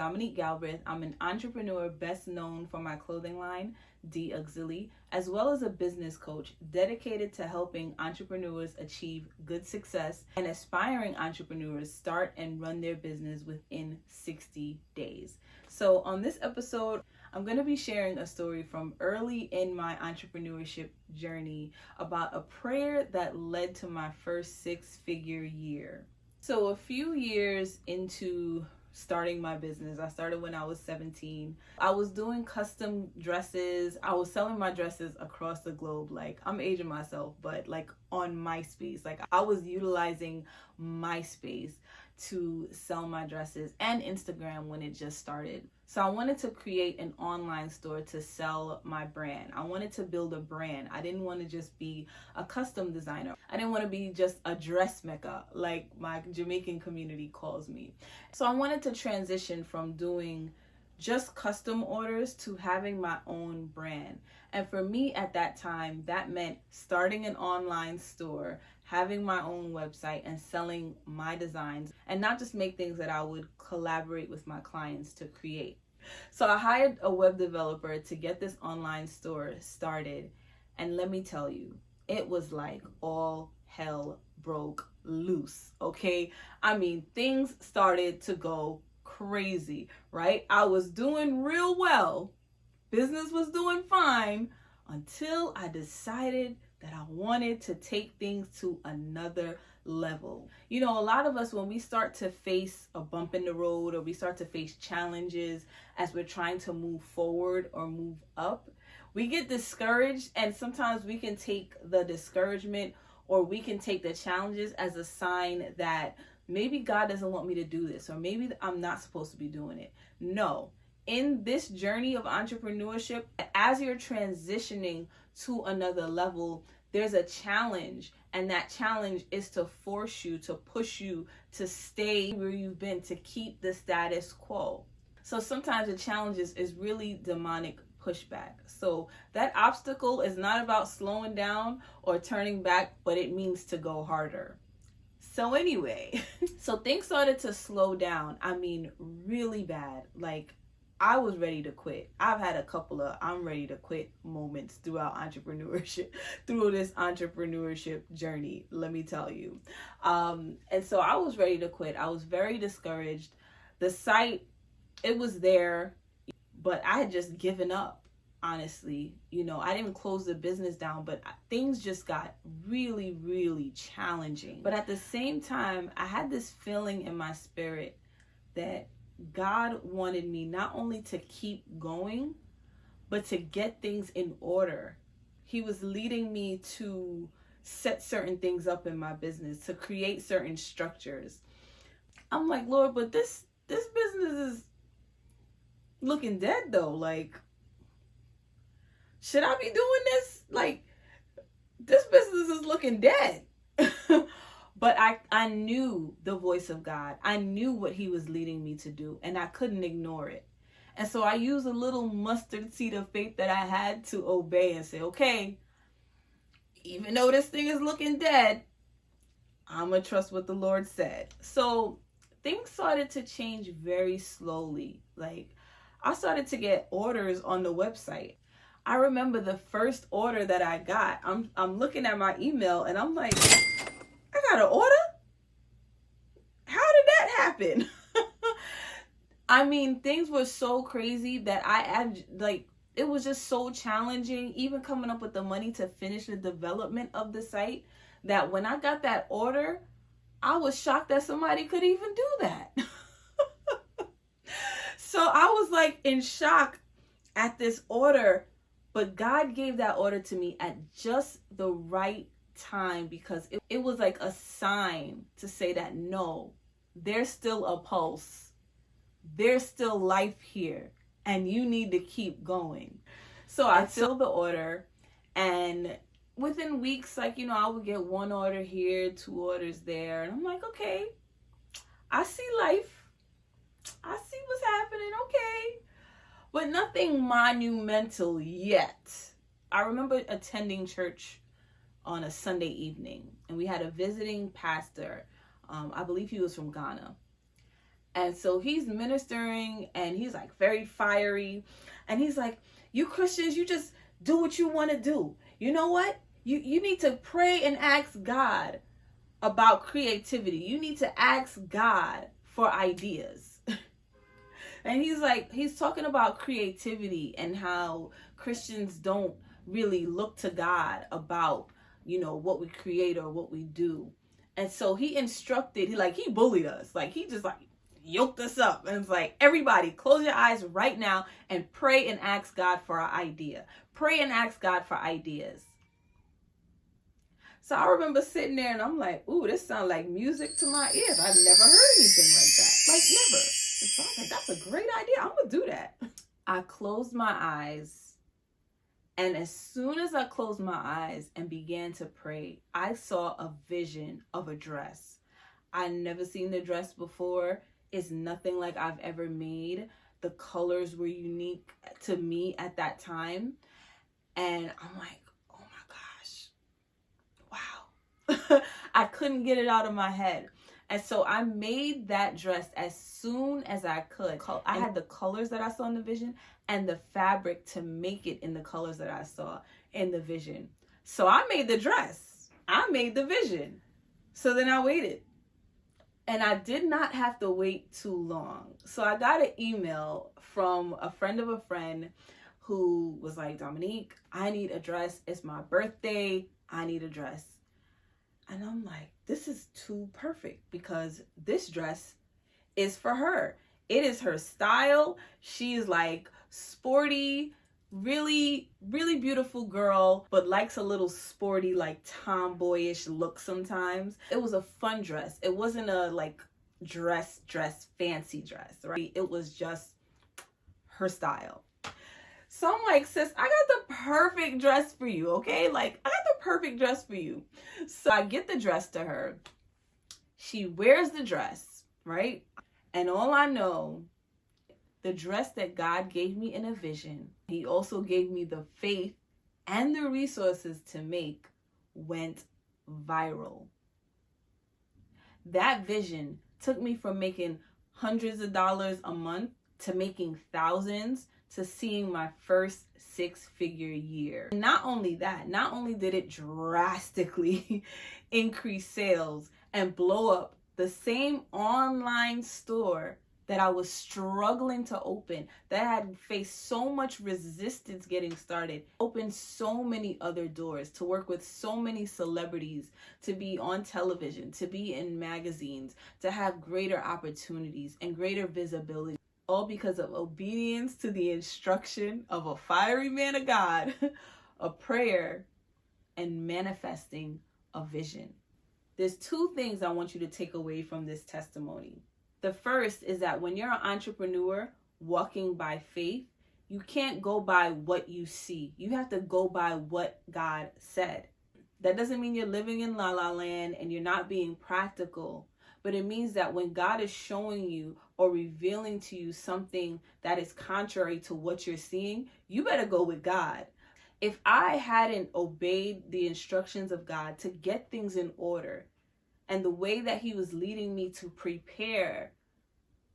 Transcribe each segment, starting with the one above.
Dominique Galbraith. I'm an entrepreneur best known for my clothing line, D Auxili, as well as a business coach dedicated to helping entrepreneurs achieve good success and aspiring entrepreneurs start and run their business within 60 days. So on this episode, I'm going to be sharing a story from early in my entrepreneurship journey about a prayer that led to my first six-figure year. So a few years into starting my business, I started when I was 17. I was doing custom dresses. I was selling my dresses across the globe. Like, I'm aging myself, but like on MySpace. Like, I was utilizing MySpace to sell my dresses and Instagram when it just started. So I wanted to create an online store to sell my brand. I wanted to build a brand. I didn't want to just be a custom designer. I didn't want to be just a dressmaker like my Jamaican community calls me. So I wanted to transition from doing just custom orders to having my own brand. And for me at that time, that meant starting an online store, having my own website and selling my designs, and not just make things that I would collaborate with my clients to create. So I hired a web developer to get this online store started. And let me tell you, it was like all hell broke loose, okay? I mean, things started to go crazy, right? I was doing real well. Business was doing fine until I decided that I wanted to take things to another level. You know, a lot of us, when we start to face a bump in the road or we start to face challenges as we're trying to move forward or move up, we get discouraged, and sometimes we can take the discouragement or we can take the challenges as a sign that maybe God doesn't want me to do this, or maybe I'm not supposed to be doing it. No. In this journey of entrepreneurship, as you're transitioning to another level, there's a challenge, and that challenge is to force you, to push you to stay where you've been, to keep the status quo. So sometimes the challenge is really demonic pushback. So that obstacle is not about slowing down or turning back, but it means to go harder. So anyway, so things started to slow down. I mean, really bad. Like, I was ready to quit. I've had a couple of I'm ready to quit moments throughout entrepreneurship, through this entrepreneurship journey, let me tell you. And so I was ready to quit. I was very discouraged. The site, it was there, but I had just given up, honestly. You know, I didn't close the business down, but things just got really, really challenging. But at the same time, I had this feeling in my spirit that God wanted me not only to keep going, but to get things in order. He was leading me to set certain things up in my business, to create certain structures. I'm like, Lord, but this business is looking dead though. Like, should I be doing this? Like, this business is looking dead. But I knew the voice of God. I knew what he was leading me to do, and I couldn't ignore it. And so I used a little mustard seed of faith that I had to obey and say, okay, even though this thing is looking dead, I'm going to trust what the Lord said. So things started to change very slowly. Like, I started to get orders on the website. I remember the first order that I got. I'm looking at my email and I'm like, I got an order? How did that happen? I mean, things were so crazy that it was just so challenging, even coming up with the money to finish the development of the site, that when I got that order, I was shocked that somebody could even do that. So I was like in shock at this order, but God gave that order to me at just the right time, because it was like a sign to say that no, there's still a pulse, there's still life here, and you need to keep going. So I filled the order, and within weeks, like, you know, I would get one order here, two orders there, and I'm like, okay, I see life, I see what's happening, okay, but nothing monumental yet. I remember attending church on a Sunday evening, and we had a visiting pastor. I believe he was from Ghana. And so he's ministering and he's like very fiery. And he's like, you Christians, you just do what you want to do. You know what? You need to pray and ask God about creativity. You need to ask God for ideas. And he's talking about creativity and how Christians don't really look to God about, what we create or what we do. And so he instructed, he bullied us. He just yoked us up. And it's like, everybody close your eyes right now and pray and ask God for an idea. Pray and ask God for ideas. So I remember sitting there and I'm like, ooh, this sounds like music to my ears. I've never heard anything like that. Never. So I was like, that's a great idea. I'm going to do that. I closed my eyes. And as soon as I closed my eyes and began to pray, I saw a vision of a dress. I'd never seen the dress before. It's nothing like I've ever made. The colors were unique to me at that time. And I'm like, oh my gosh, wow. I couldn't get it out of my head. And so I made that dress as soon as I could. I had the colors that I saw in the vision and the fabric to make it in the colors that I saw in the vision. So I made the dress. I made the vision. So then I waited. And I did not have to wait too long. So I got an email from a friend of a friend who was like, Dominique, I need a dress. It's my birthday. I need a dress. And I'm like, this is too perfect because this dress is for her. It is her style. She's sporty, really, really beautiful girl, but likes a little sporty, tomboyish look sometimes. It was a fun dress. It wasn't a fancy dress, right? It was just her style. So I'm like, sis, I got the perfect dress for you, okay? I got the perfect dress for you. So I get the dress to her. She wears the dress, right? And all I know, the dress that God gave me in a vision, he also gave me the faith and the resources to make, went viral. That vision took me from making hundreds of dollars a month to making thousands, to seeing my first 6-figure year. Not only that, not only did it drastically increase sales and blow up the same online store that I was struggling to open, that had faced so much resistance getting started, opened so many other doors, to work with so many celebrities, to be on television, to be in magazines, to have greater opportunities and greater visibility. All because of obedience to the instruction of a fiery man of God, a prayer, and manifesting a vision. There's 2 things I want you to take away from this testimony. The first is that when you're an entrepreneur walking by faith, you can't go by what you see. You have to go by what God said. That doesn't mean you're living in la la land and you're not being practical. But it means that when God is showing you or revealing to you something that is contrary to what you're seeing, you better go with God. If I hadn't obeyed the instructions of God to get things in order and the way that he was leading me to prepare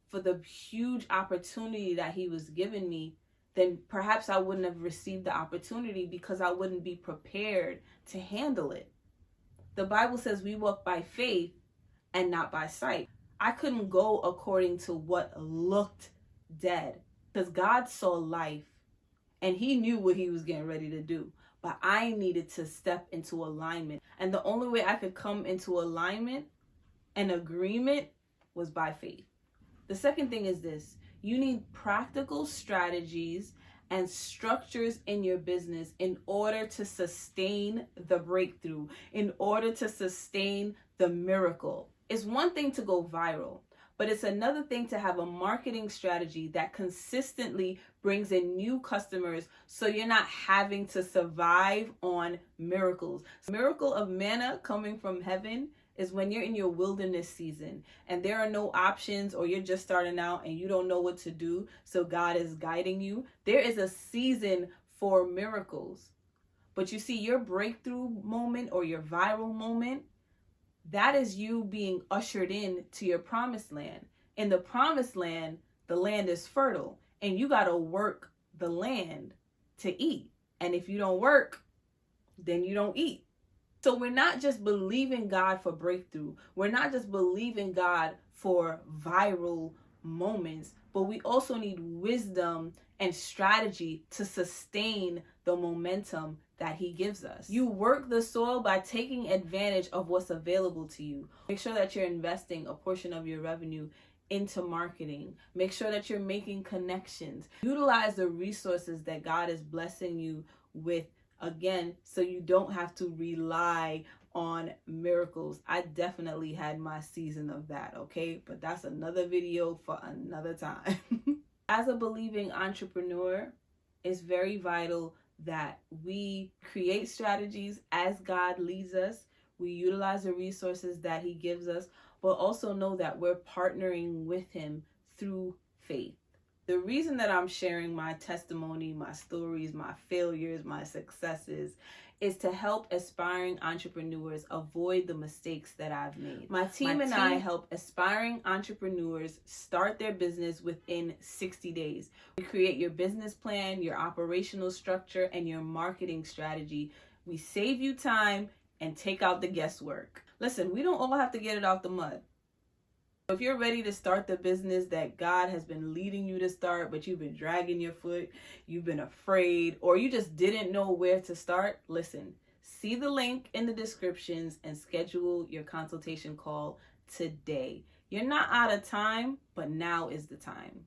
for the huge opportunity that he was giving me, then perhaps I wouldn't have received the opportunity because I wouldn't be prepared to handle it. The Bible says we walk by faith and not by sight. I couldn't go according to what looked dead because God saw life and he knew what he was getting ready to do. But I needed to step into alignment. And the only way I could come into alignment and agreement was by faith. The second thing is this: you need practical strategies and structures in your business in order to sustain the breakthrough, in order to sustain the miracle. It's one thing to go viral, but it's another thing to have a marketing strategy that consistently brings in new customers so you're not having to survive on miracles. The miracle of manna coming from heaven is when you're in your wilderness season and there are no options, or you're just starting out and you don't know what to do, so God is guiding you. There is a season for miracles. But you see, your breakthrough moment or your viral moment, that is you being ushered in to your promised land. In the promised land, the land is fertile and you got to work the land to eat. And if you don't work, then you don't eat. So we're not just believing God for breakthrough. We're not just believing God for viral moments, but we also need wisdom and strategy to sustain the momentum that he gives us. You work the soil by taking advantage of what's available to you. Make sure that you're investing a portion of your revenue into marketing. Make sure that you're making connections. Utilize the resources that God is blessing you with, again, so you don't have to rely on miracles. I definitely had my season of that, okay? But that's another video for another time. As a believing entrepreneur, it's very vital that we create strategies as God leads us. We utilize the resources that he gives us, but also know that we're partnering with him through faith. The reason that I'm sharing my testimony, my stories, my failures, my successes is to help aspiring entrepreneurs avoid the mistakes that I've made. My team and I help aspiring entrepreneurs start their business within 60 days. We create your business plan, your operational structure, and your marketing strategy. We save you time and take out the guesswork. Listen, we don't all have to get it out the mud. If you're ready to start the business that God has been leading you to start, but you've been dragging your foot, you've been afraid, or you just didn't know where to start, listen, see the link in the descriptions and schedule your consultation call today. You're not out of time, but now is the time.